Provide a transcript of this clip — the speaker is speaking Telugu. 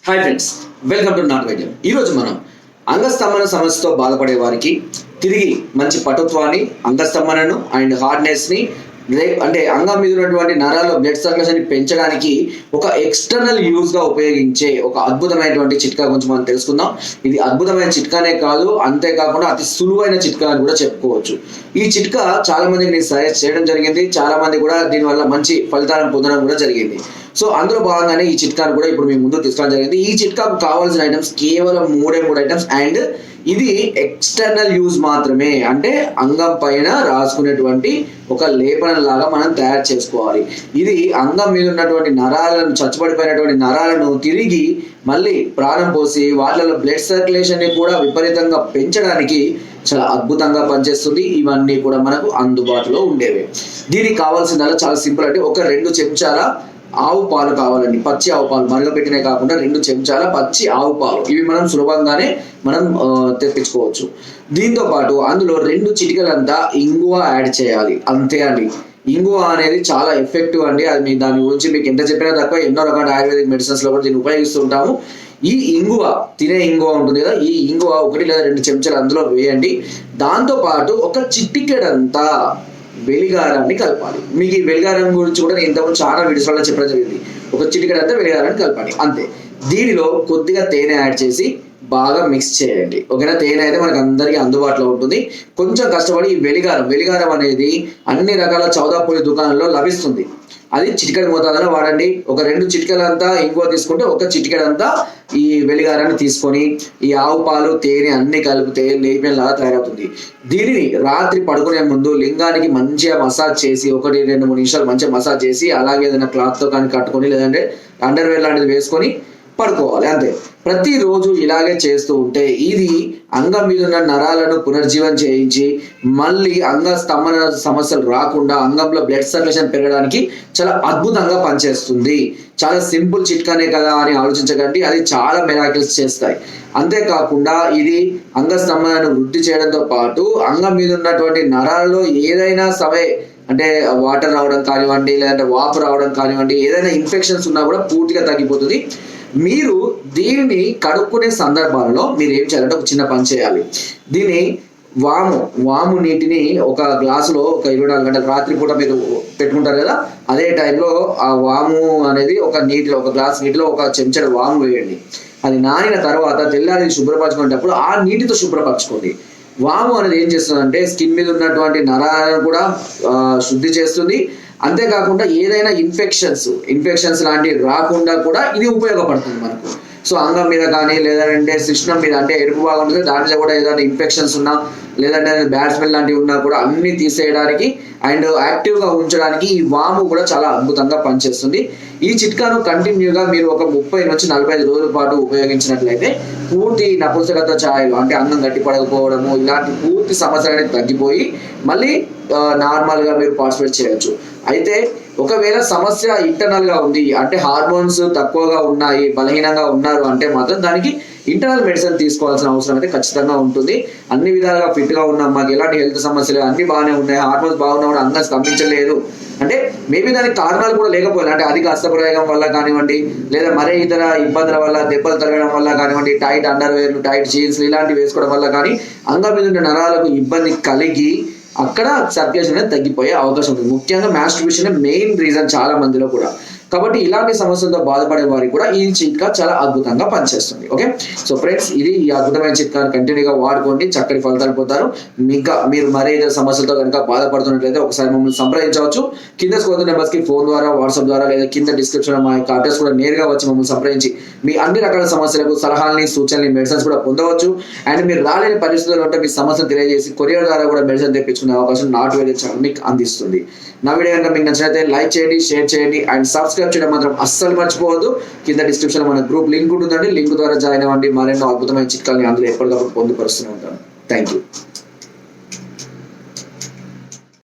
Hi friends, welcome to not వైద్యం. ఈరోజు మనం అంగస్తంభన సమస్యతో బాధపడే వారికి తిరిగి మంచి పటుత్వాన్ని, అంగస్తంభనను అండ్ హార్డ్నెస్ని అంటే అంగం మీద ఉన్నటువంటి నరాల్లో బ్లడ్ సర్క్యులేషన్ పెంచడానికి ఒక ఎక్స్టర్నల్ యూజ్గా ఉపయోగించే ఒక అద్భుతమైనటువంటి చిట్కా గురించి మనం తెలుసుకుందాం. ఇది అద్భుతమైన చిట్కానే కాదు, అంతేకాకుండా అతి సులువైన చిట్కా అని కూడా చెప్పుకోవచ్చు. ఈ చిట్కా చాలా మందికి నేను సజెస్ట్ చేయడం జరిగింది. చాలా మంది కూడా దీనివల్ల మంచి ఫలితాలను పొందడం కూడా జరిగింది. సో అందులో భాగంగానే ఈ చిట్కాను కూడా ఇప్పుడు మీ ముందు తీసుకోవడం జరిగింది. ఈ చిట్కాకు కావాల్సిన ఐటమ్స్ కేవలం మూడు ఐటమ్స్ అండ్ ఇది ఎక్స్టర్నల్ యూజ్ మాత్రమే. అంటే అంగం పైన రాసుకునేటువంటి ఒక లేపనం లాగా మనం తయారు చేసుకోవాలి. ఇది అంగం మీద ఉన్నటువంటి నరాలను, చచ్చుబడిపోయినటువంటి నరాలను తిరిగి మళ్ళీ ప్రాణం పోసి వాళ్ళలో బ్లడ్ సర్క్యులేషన్ ని కూడా విపరీతంగా పెంచడానికి చాలా అద్భుతంగా పనిచేస్తుంది. ఇవన్నీ కూడా మనకు అందుబాటులో ఉండేవి. దీనికి కావాల్సిందల్లా చాలా సింపుల్. అంటే ఒక 2 చెంచాల ఆవు పాలు కావాలండి. పచ్చి ఆవు పాలు, మరగపెట్టినే కాకుండా 2 చెంచాల పచ్చి ఆవు పాలు. ఇవి మనం సులభంగానే తెప్పించుకోవచ్చు. దీంతో పాటు అందులో 2 చిటికలంతా ఇంగువ యాడ్ చేయాలి. అంతే అండి. ఇంగువ అనేది చాలా ఎఫెక్టివ్ అండి. అది దాని గురించి మీకు ఎంత చెప్పినా తక్కువ. ఎన్నో రకాల ఆయుర్వేదిక్ మెడిసిన్స్ లో కూడా దీన్ని ఉపయోగిస్తుంటాము. ఈ ఇంగువ, తినే ఇంగువ ఉంటుంది కదా, ఈ ఇంగువ 1 లేదా 2 చెంచాలు అందులో వేయండి. దాంతో పాటు ఒక చిటికెడంతా వెలిగారాన్ని కలపాలి. మీకు ఈ వెలిగారం గురించి కూడా నేను ఇంతకుముందు చాలా వీడియోస్లో చెప్పడం జరిగింది. ఒక చిటికెడంతా వెలిగారాన్ని కలపాలి, అంతే. దీనిలో కొద్దిగా తేనె యాడ్ చేసి బాగా మిక్స్ చేయండి. ఓకేనా? తేనె అయితే మనకు అందరికీ అందుబాటులో ఉంటుంది. కొంచెం కష్టపడి ఈ వెలిగారం అనేది అన్ని రకాల చౌదాపూరి దుకాణాల్లో లభిస్తుంది. అది చిటికెడ మోతాదులో వాడండి. ఒక 2 చిటికెలంతా ఇంగువ తీసుకుంటే ఒక చిటికెడంతా ఈ వెలిగారాన్ని తీసుకొని ఈ ఆవు పాలు, తేనె అన్ని కలిపితే లేపేలాగా తయారవుతుంది. దీనిని రాత్రి పడుకునే ముందు లింగానికి మంచిగా మసాజ్ చేసి 1-2-3 నిమిషాలు మంచిగా మసాజ్ చేసి, అలాగే ఏదైనా క్లాత్తో కానీ కట్టుకొని, లేదంటే అండర్వేర్ లాంటిది వేసుకొని పడుకోవాలి, అంతే. ప్రతిరోజు ఇలాగే చేస్తూ ఉంటే ఇది అంగం మీద ఉన్న నరాలను పునర్జీవం చేయించి మళ్ళీ అంగ స్తంభన సమస్యలు రాకుండా అంగంలో బ్లడ్ సర్క్యులేషన్ పెరగడానికి చాలా అద్భుతంగా పనిచేస్తుంది. చాలా సింపుల్ చిట్కానే కదా అని ఆలోచించకండి, అది చాలా మిరాకిల్స్ చేస్తాయి. అంతేకాకుండా ఇది అంగ స్తంభనను వృద్ధి చేయడంతో పాటు అంగం మీద ఉన్నటువంటి నరాల్లో ఏదైనా అంటే వాటర్ రావడం కానివ్వండి, లేదంటే వాపు రావడం కానివ్వండి, ఏదైనా ఇన్ఫెక్షన్స్ ఉన్నా కూడా పూర్తిగా తగ్గిపోతుంది. మీరు దీనిని కడుక్కునే సందర్భాలలో మీరు ఏం చేయాలంటే ఒక చిన్న పని చేయాలి. దీన్ని వాము నీటిని ఒక గ్లాసులో ఒక 24 గంటల రాత్రిపూట మీరు పెట్టుకుంటారు కదా, అదే టైంలో ఆ వాము అనేది ఒక గ్లాస్ నీటిలో 1 చెంచాడు వాము వేయండి. అది నానిన తర్వాత తెల్లారి శుభ్రపరచుకునేటప్పుడు ఆ నీటితో శుభ్రపరచుకోండి. వాము అనేది ఏం చేస్తుందంటే స్కిన్ మీద ఉన్నటువంటి నరాలను కూడా శుద్ధి చేస్తుంది. అంతేకాకుండా ఏదైనా ఇన్ఫెక్షన్స్ లాంటివి రాకుండా కూడా ఇది ఉపయోగపడుతుంది మనకు. సో అంగం మీద కానీ, లేదంటే శిష్ణం మీద, అంటే ఎరుపు భాగం ఉంటుంది, దాని మీద కూడా ఏదైనా ఇన్ఫెక్షన్స్ ఉన్నా, లేదంటే బ్యాడ్ స్మెల్ లాంటివి ఉన్నా కూడా అన్ని తీసేయడానికి అండ్ యాక్టివ్గా ఉంచడానికి ఈ వాము కూడా చాలా అద్భుతంగా పనిచేస్తుంది. ఈ చిట్కాను కంటిన్యూగా మీరు ఒక 30 నుంచి 45 రోజుల పాటు ఉపయోగించినట్లయితే పూర్తి నపుంసకత్వ ఛాయలు, అంటే అంగం గట్టిపడకపోవడము, ఇలాంటి పూర్తి సమస్యలు అనేది తగ్గిపోయి మళ్ళీ నార్మల్గా మీరు పార్టిసిపేట్ చేయొచ్చు. అయితే ఒకవేళ సమస్య ఇంటర్నల్ గా ఉంది, అంటే హార్మోన్స్ తక్కువగా ఉన్నాయి, బలహీనంగా ఉన్నారు అంటే మాత్రం దానికి ఇంటర్నల్ మెడిసిన్ తీసుకోవాల్సిన అవసరం అయితే ఖచ్చితంగా ఉంటుంది. అన్ని విధాలుగా ఫిట్ గా ఉన్నాం, మాకు ఎలాంటి హెల్త్ సమస్యలు అన్ని బాగానే ఉన్నాయి, హార్మోన్స్ బాగున్నా కూడా అంగం స్తంభించలేదు అంటే మేబీ దానికి కారణాలు కూడా లేకపోయినా, అంటే అధిక హస్తప్రయోగం వల్ల కానివ్వండి, లేదా మరే ఇతర ఇబ్బందుల వల్ల, దెబ్బలు తగలడం వల్ల కానివ్వండి, టైట్ అండర్వేర్లు, టైట్ జీన్స్ ఇలాంటివి వేసుకోవడం వల్ల కానీ అంగం మీద ఉన్న నరాలకు ఇబ్బంది కలిగి అక్కడ సర్క్యులేషన్ అనేది తగ్గిపోయే అవకాశం ఉంటుంది. ముఖ్యంగా మాస్టర్బేషన్ మెయిన్ రీజన్ చాలా మందిలో కూడా. కాబట్టి ఇలాంటి సమస్యలతో బాధపడే వారికి కూడా ఈ చిట్కా చాలా అద్భుతంగా పనిచేస్తుంది. ఓకే, సో ఫ్రెండ్స్, ఇది ఈ అద్భుతమైన చిట్కాను కంటిన్యూగా వాడుకోండి, చక్కటి ఫలితాలు పొందుతారు. ఇంకా మీరు మరే ఇతర సమస్యలతో కనుక బాధపడుతున్నట్లయితే ఒకసారి మమ్మల్ని సంప్రదించవచ్చు. కింద స్క్రోల్ నెంబర్స్ కి ఫోన్ ద్వారా, వాట్సాప్ ద్వారా, లేదా కింద డిస్క్రిప్షన్ మా యొక్క అడ్రస్ కూడా నేరుగా వచ్చి మమ్మల్ని సంప్రదించి మీ అన్ని రకాల సమస్యలకు సలహాలని, సూచనలు, మెడిసిన్స్ కూడా పొందవచ్చు. అండ్ మీరు రాలేని పరిస్థితుల్లో ఉంటే మీ సమస్యను తెలియజేసి కొరియర్ ద్వారా కూడా మెడిసిన్ తెప్పించుకునే అవకాశం నాట్ వైద్యం ఛానల్ మీకు అందిస్తుంది. నా వీడియో కనుక మీకు నచ్చినట్లయితే లైక్ చేయండి, షేర్ చేయండి అండ్ సబ్స్క్రైబ్ చేయడం మాత్రం అస్సలు మర్చిపోవద్దు. కింద డిస్క్రిప్షన్ మన గ్రూప్ లింక్ ఉంటుందండి, లింక్ ద్వారా జాయిన్ అవ్వండి. మరెన్నో అద్భుతమైన చిట్కాలని అందులో ఎప్పటికప్పుడు పొందుపరుస్తూనే ఉంటాను. Thank you.